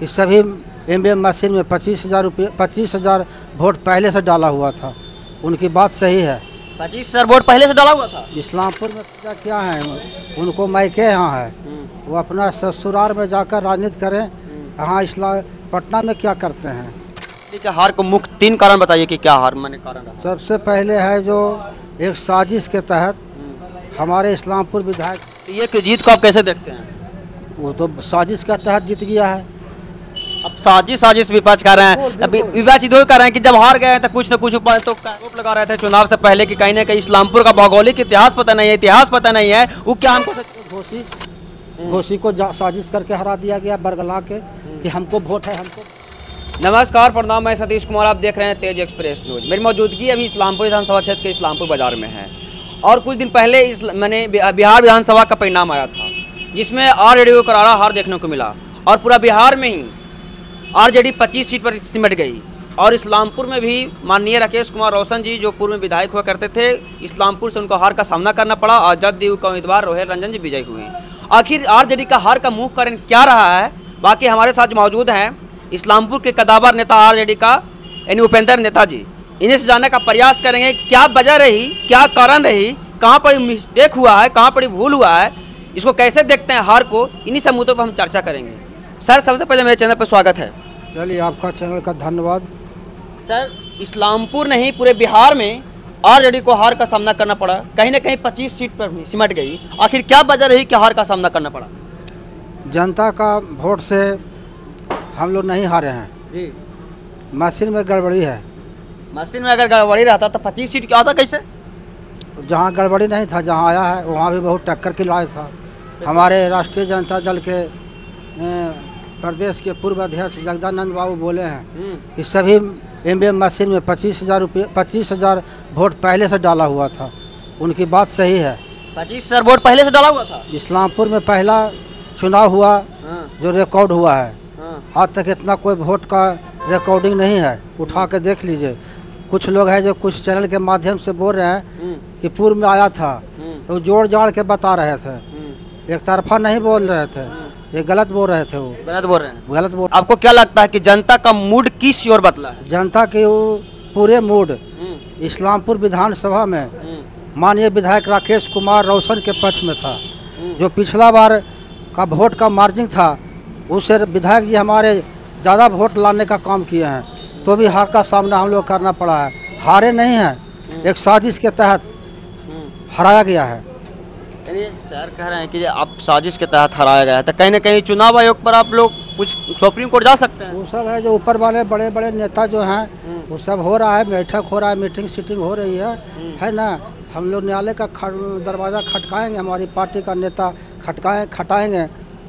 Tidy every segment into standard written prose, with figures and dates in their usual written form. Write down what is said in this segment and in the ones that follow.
कि सभी EVM machine में 25,000 वोट पहले से डाला हुआ था। उनकी बात सही है। 25,000 वोट पहले से डाला हुआ था। इस्लामपुर में क्या है, उनको मायके यहाँ है, वो अपना ससुराल में जाकर राजनीति करें। यहाँ पटना में क्या करते हैं? ठीक है, हार को मुख्य 3 कारण बताइए कि क्या हार माने कारण रहा। सबसे पहले है जो एक साजिश के तहत हमारे इस्लामपुर विधायक, ये कि जीत को आप कैसे देखते हैं? वो तो साजिश के तहत जीत गया है। अब साजिश विपक्ष कर रहे हैं, अभी विपक्ष इधर कर रहे हैं कि जब हार गए तो कुछ न कुछ उपाय तो आरोप लगा रहे थे चुनाव से पहले कि कहीं ना कहीं इस्लामपुर का भौगोलिक इतिहास पता नहीं है, इतिहास पता नहीं है। वो क्या हमको घोसी को साजिश करके हरा दिया गया बरगला के कि हमको वोट है हमको। नमस्कार, प्रणाम, मैं सतीश कुमार, आप देख रहे हैं तेज एक्सप्रेस न्यूज। मेरी मौजूदगी अभी इस्लामपुर विधानसभा क्षेत्र के इस्लामपुर बाजार में है और कुछ दिन पहले मैंने बिहार विधानसभा का परिणाम आया था जिसमें आरजेडी को करारा हार देखने को मिला और पूरा बिहार में ही आरजेडी 25 सीट पर सिमट गई। और इस्लामपुर में भी माननीय राकेश कुमार रोशन जी जो पूर्व में विधायक हुआ करते थे, इस्लामपुर से उनको हार का सामना करना पड़ा और जदयू के उम्मीदवार रोहित रंजन जी विजयी हुए। आखिर आरजेडी का हार का मुख्य कारण क्या रहा है? बाकी हमारे साथ मौजूद हैं इस्लामपुर के कदावर नेता आरजेडी का यानी उपेंद्र नेता जी। इन्हें से जानने का प्रयास करेंगे क्या वजह रही, क्या कारण रही, कहाँ पर मिस्टेक हुआ है, कहाँ पर भूल हुआ है, इसको कैसे देखते हैं हार को। इन्हीं सब मुद्दों पर हम चर्चा करेंगे। सर, सबसे पहले मेरे चैनल पर स्वागत है। चलिए, आपका चैनल का धन्यवाद। सर, इस्लामपुर नहीं पूरे बिहार में आरजेडी को हार का सामना करना पड़ा, कहीं ना कहीं 25 सीट पर भी सिमट गई। आखिर क्या वजह रही कि हार का सामना करना पड़ा? जनता का वोट से हम लोग नहीं हारे हैं जी। मशीन में गड़बड़ी है। मशीन में अगर गड़बड़ी रहता तो 25 सीट क्या आता कैसे? जहाँ गड़बड़ी नहीं था, जहाँ आया है वहाँ भी बहुत टक्कर की लड़ाई था। हमारे राष्ट्रीय जनता दल के प्रदेश के पूर्व अध्यक्ष जगदानंद बाबू बोले हैं कि सभी ईवीएम मशीन में 25,000 वोट पहले से डाला हुआ था। उनकी बात सही है। 25,000 वोट पहले से डाला हुआ था। इस्लामपुर में पहला चुनाव हुआ जो रिकॉर्ड हुआ है। आज तक इतना कोई वोट का रिकॉर्डिंग नहीं है, उठा के देख लीजिए। कुछ लोग हैं जो कुछ चैनल के माध्यम से बोल रहे हैं कि पूर्व में आया था, तो जोड़ जाड़ के बता रहे थे, एक तरफा नहीं बोल रहे थे, ये गलत बोल रहे थे। वो गलत बोल रहे हैं, गलत बोल। आपको क्या लगता है कि जनता का मूड किस ओर बदला है? जनता के पूरे मूड इस्लामपुर विधानसभा में माननीय विधायक राकेश कुमार रोशन के पक्ष में था। जो पिछला बार का वोट का मार्जिन था उससे विधायक जी हमारे ज़्यादा वोट लाने का काम किए हैं, तो भी हार का सामना हम लोग करना पड़ा है। हारे नहीं हैं, एक साजिश के तहत हराया गया है। यानी सर कह रहे हैं कि आप साजिश के तहत हराया गया है, तो कहीं ना कहीं चुनाव आयोग पर आप लोग कुछ सुप्रीम कोर्ट जा सकते हैं। वो सब है जो ऊपर वाले बड़े बड़े नेता जो हैं वो सब हो रहा है, बैठक हो रहा है, मीटिंग सीटिंग हो रही है ना। हम लोग न्यायालय का दरवाज़ा खटकाएंगे, हमारी पार्टी का नेता खटाएंगे।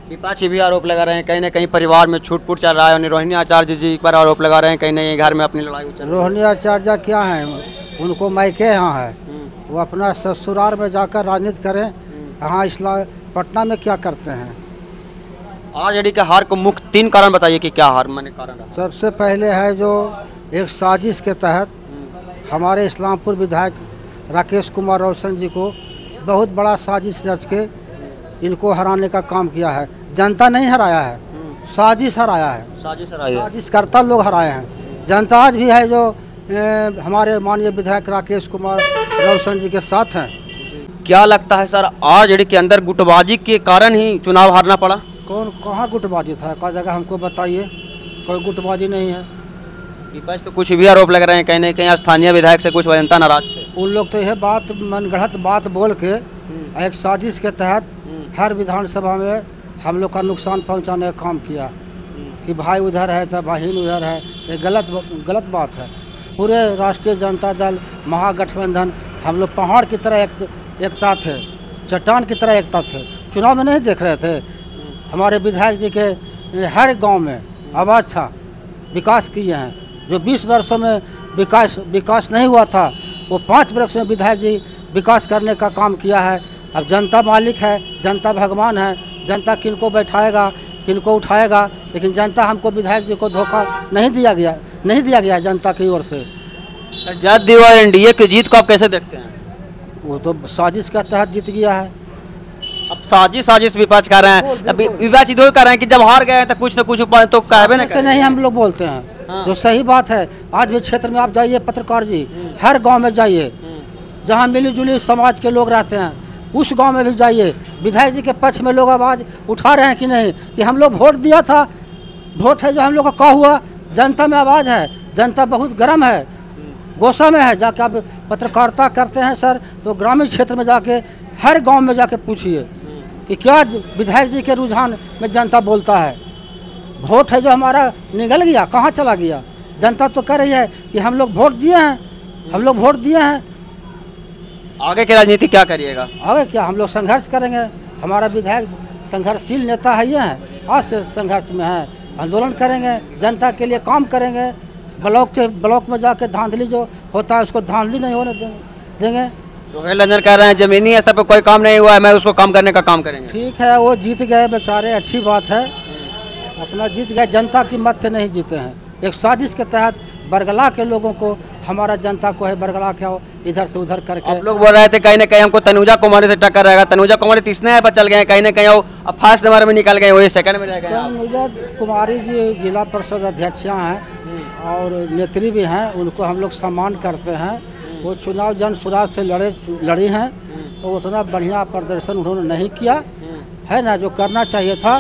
विपक्ष भी आरोप लगा रहे हैं कहीं ना कहीं परिवार में छूट-फूट चल रहा है और रोहिणी आचार्य जी पर आरोप लगा रहे हैं कहीं ना कहीं घर में अपनी लड़ाई चल रही है। रोहिणी आचार्य क्या हैं, उनको मायके यहाँ है, वो अपना ससुराल में जाकर राजनीति करें। यहाँ पटना में क्या करते हैं? आरजेडी के हार को मुख्य 3 कारण बताइए कि क्या हार माने कारण रहा। सबसे पहले है जो एक साजिश के तहत हमारे इस्लामपुर विधायक राकेश कुमार रोशन जी को बहुत बड़ा साजिश रच के इनको हराने का काम किया है। जनता नहीं हराया है, साजिश हराया है, साजिश करता लोग हराए हैं। जनता आज भी है जो हमारे माननीय विधायक राकेश कुमार रोशन जी के साथ हैं। क्या लगता है सर, आरजेडी के अंदर गुटबाजी के कारण ही चुनाव हारना पड़ा? कहाँ गुटबाजी था? का जगह हमको बताइए, कोई गुटबाजी नहीं है। विपक्ष तो कुछ भी आरोप लग रहे हैं कहीं ना कहीं स्थानीय विधायक से कुछ जनता नाराज थे। उन लोग तो यह बात मनगढ़ंत बात बोल के एक साजिश के तहत हर विधानसभा में हम लोग का नुकसान पहुंचाने का काम किया कि भाई उधर है तो बहन उधर है। ये गलत बात है। पूरे राष्ट्रीय जनता दल महागठबंधन हम लोग पहाड़ की तरह एकता थे, चट्टान की तरह एकता थे। चुनाव में नहीं देख रहे थे हमारे विधायक जी के हर गांव में आवाज़ था, विकास किए हैं। जो 20 वर्षों में विकास नहीं हुआ था वो 5 वर्ष में विधायक जी विकास करने का काम किया है। अब जनता मालिक है, जनता भगवान है, जनता किनको बैठाएगा किनको उठाएगा, लेकिन जनता हमको विधायक जी को धोखा नहीं दिया गया है जनता की ओर से। जदयू और एनडीए की जीत को आप कैसे देखते हैं? वो तो साजिश के तहत जीत गया है। अब साजिश विपक्ष कर रहे हैं, अब विपक्ष इधर कर रहे हैं कि जब हार गए तो कुछ न कुछ उपाय तो कहबे ना ऐसे नहीं हम लोग बोलते हैं। हाँ। जो सही बात है, आज भी क्षेत्र में आप जाइए पत्रकार जी, हर गांव में जाइए, जहां मिली जुली समाज के लोग रहते हैं उस गांव में भी जाइए, विधायक जी के पक्ष में लोग आवाज़ उठा रहे हैं कि नहीं, कि हम लोग वोट दिया था, वोट है जो हम लोग का क्या हुआ, जनता में आवाज़ है, जनता बहुत गर्म है, गुस्सा में है। जाके आप पत्रकारिता करते हैं सर, तो ग्रामीण क्षेत्र में जाके हर गांव में जाके पूछिए कि क्या विधायक जी के रुझान में जनता बोलता है। वोट है जो हमारा निकल गया, कहाँ चला गया, जनता तो कह रही है कि हम लोग वोट दिए हैं, हम लोग वोट दिए हैं। आगे की राजनीति क्या करिएगा? आगे क्या, हम लोग संघर्ष करेंगे। हमारा विधायक संघर्षशील नेता है, ये हैं, आज से संघर्ष में है, आंदोलन करेंगे, जनता के लिए काम करेंगे। ब्लॉक में जाके धांधली जो होता है उसको धांधली नहीं होने देंगे। रोहित रंजन कह रहे हैं जमीनी स्तर पर कोई काम नहीं हुआ है, मैं उसको काम करने का काम करेंगे। ठीक है, वो जीत गए बेचारे, अच्छी बात है, अपना जीत गए, जनता की मत से नहीं जीते हैं। एक साजिश के तहत बरगला के लोगों को, हमारा जनता को है बरगला के इधर से उधर करके। आप लोग बोल रहे थे कहीं ना कहीं हमको तनुजा कुमारी से टक्कर रहेगा, तनुजा कुमारी तीसरे पर चल गए, कहीं ना कहीं अब फर्स्ट नंबर में निकल गए, वही सेकंड में रह गए। तनुजा कुमारी जी जिला परिषद अध्यक्षा हैं और नेत्री भी हैं, उनको हम लोग सम्मान करते हैं। वो चुनाव जन सुराज से लड़ी हैं, तो उतना बढ़िया प्रदर्शन उन्होंने नहीं किया है ना, जो करना चाहिए था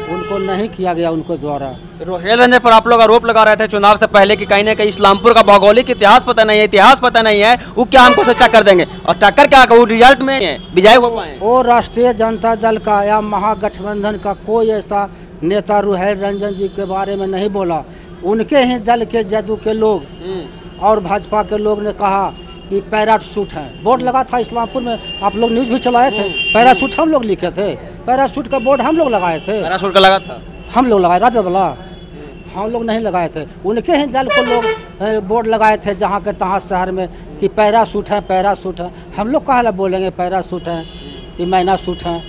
उनको नहीं किया गया उनको द्वारा। रोहित रंजन पर आप लोग आरोप लगा रहे थे चुनाव से पहले कि कहीं ना कहीं इस्लामपुर का भौगोलिक इतिहास पता नहीं है, इतिहास पता नहीं है, वो क्या हमको से टक्कर देंगे, और टक्कर क्या वो रिजल्ट में विजय हो पाए। वो राष्ट्रीय जनता दल का या महागठबंधन का कोई ऐसा नेता रोहित रंजन जी के बारे में नहीं बोला। उनके ही दल के जदयू के लोग और भाजपा के लोग ने कहा कि पैराशूट है, बोर्ड लगा था इस्लामपुर में, आप लोग न्यूज़ भी चलाए थे, पैराशूट हम लोग लिखे थे, पैराशूट का बोर्ड हम लोग लगाए थे। पैराशूट का लगा था, हम लोग लगाए, राजा वाला हम लोग नहीं लगाए थे, उनके ही दल को लोग बोर्ड लगाए थे जहाँ के तहाँ शहर में कि पैराशूट है, पैराशूट है। हम लोग कहाँ बोलेंगे पैराशूट है कि मैना सूट है,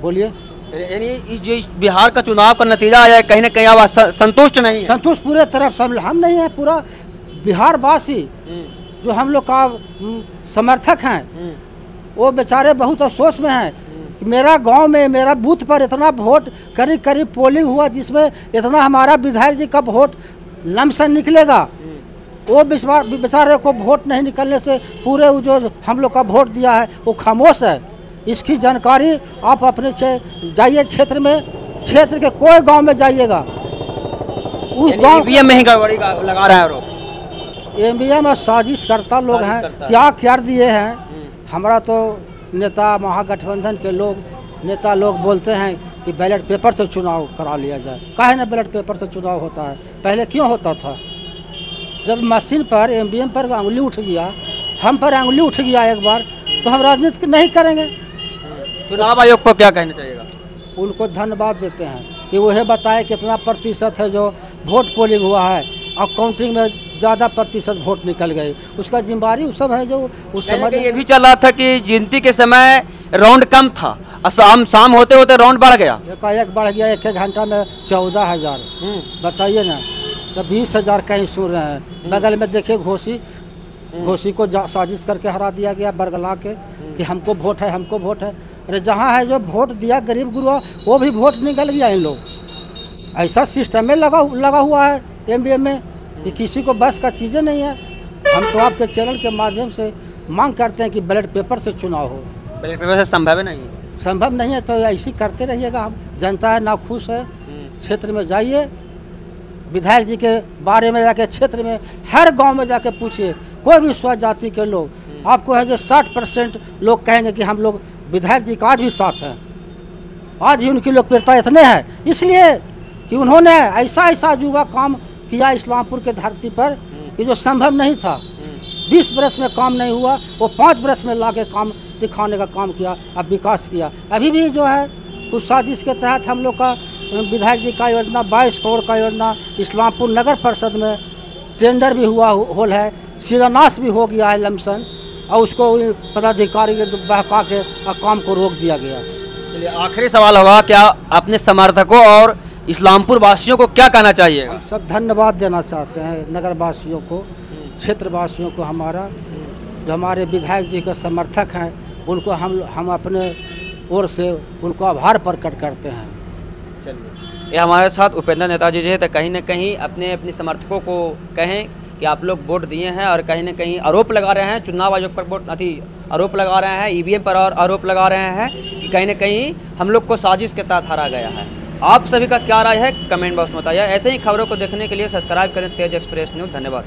बोलिए। यानी इस जो बिहार का चुनाव का नतीजा आया है, कहीं ना कहीं आप संतुष्ट नहीं है? संतुष्ट पूरे तरफ से हम नहीं है, पूरा बिहार वासी जो हम लोग का समर्थक हैं वो बेचारे बहुत अफसोस में हैं। मेरा गांव में, मेरा बूथ पर इतना वोट करीब पोलिंग हुआ जिसमें इतना हमारा विधायक जी का वोट लमसम निकलेगा, वो बेचारे को वोट नहीं निकलने से पूरे जो हम लोग का वोट दिया है वो खामोश है। इसकी जानकारी आप अपने जाइए क्षेत्र में, क्षेत्र के कोई गांव में जाइएगा, उस गांव में ही गड़बड़ी लगा रहे हैं। एमबीए में साजिश करता लोग हैं, क्या कर दिए हैं। हमारा तो नेता महागठबंधन के लोग नेता लोग बोलते हैं कि बैलेट पेपर से चुनाव करा लिया जाए। काहे ना बैलेट पेपर से चुनाव होता है, पहले क्यों होता था? जब मशीन पर एमबीएम पर अंगुली उठ गया, हम पर अंगुली उठ गया एक बार, तो हम राजनीति नहीं करेंगे। चुनाव आयोग को क्या कहना चाहिएगा? उनको धन्यवाद देते हैं कि वह बताए कितना प्रतिशत है जो वोट पोलिंग हुआ है, और काउंटिंग में ज़्यादा प्रतिशत वोट निकल गए, उसका जिम्मेदारी उस सब है जो उस समय। ये भी चल रहा था कि गिनती के समय राउंड कम था, शाम होते होते राउंड बढ़ गया, एकाएक बढ़ गया, एक घंटा में 14,000। बताइए ना, तो 20,000 कहीं सुन रहे हैं। बगल में देखिए घोसी को साजिश करके हरा दिया गया बरगला के कि हमको वोट है, हमको वोट है। अरे जहाँ है जो वोट दिया गरीब गुरुआ, वो भी वोट निकल गया इन लोग। ऐसा सिस्टम में लगा हुआ है एमबीए में कि किसी को बस का चीज़ें नहीं है। हम तो आपके चैनल के माध्यम से मांग करते हैं कि बैलेट पेपर से चुनाव हो। बैलेट पेपर से संभव नहीं है? संभव नहीं है तो ऐसी करते रहिएगा। हम जनता है नाखुश है, क्षेत्र में जाइए, विधायक जी के बारे में जाके क्षेत्र में हर गांव में जाके पूछिए, कोई भी स्व जाति के लोग, आपको है जो 60% लोग कहेंगे कि हम लोग विधायक जी का आज भी साथ हैं। आज भी उनकी लोकप्रियता इतने है इसलिए कि उन्होंने ऐसा युवा काम किया इस्लामपुर के धरती पर कि जो संभव नहीं था। 20 बरस में काम नहीं हुआ, वो 5 बरस में ला के काम दिखाने का काम किया, अब विकास किया। अभी भी जो है उस साजिश के तहत हम लोग का विधायक जी का योजना 22 करोड़ का योजना इस्लामपुर नगर परिषद में टेंडर भी हुआ होल है, शिलान्यास भी हो गया है लमसम, और उसको पदाधिकारी के बहका के काम को रोक दिया गया। चलिए आखिरी सवाल होगा, क्या अपने समर्थकों और इस्लामपुर वासियों को क्या कहना चाहिए? हम सब धन्यवाद देना चाहते हैं नगर वासियों को, क्षेत्र वासियों को। हमारा जो हमारे विधायक जी के समर्थक हैं उनको हम अपने ओर से उनको आभार प्रकट करते हैं। चलिए, ये हमारे साथ उपेंद्र नेताजी जी है, तो कहीं ना कहीं अपने समर्थकों को कहें कि आप लोग वोट दिए हैं और कहीं ना कहीं आरोप लगा रहे हैं, चुनाव आयोग पर वोट आरोप लगा रहे हैं, ईवीएम पर और आरोप लगा रहे हैं कि कहीं ना कहीं हम लोग को साजिश के तहत हारा गया है। आप सभी का क्या राय है कमेंट बॉक्स में बताइए। ऐसे ही खबरों को देखने के लिए सब्सक्राइब करें तेज एक्सप्रेस न्यूज़। धन्यवाद।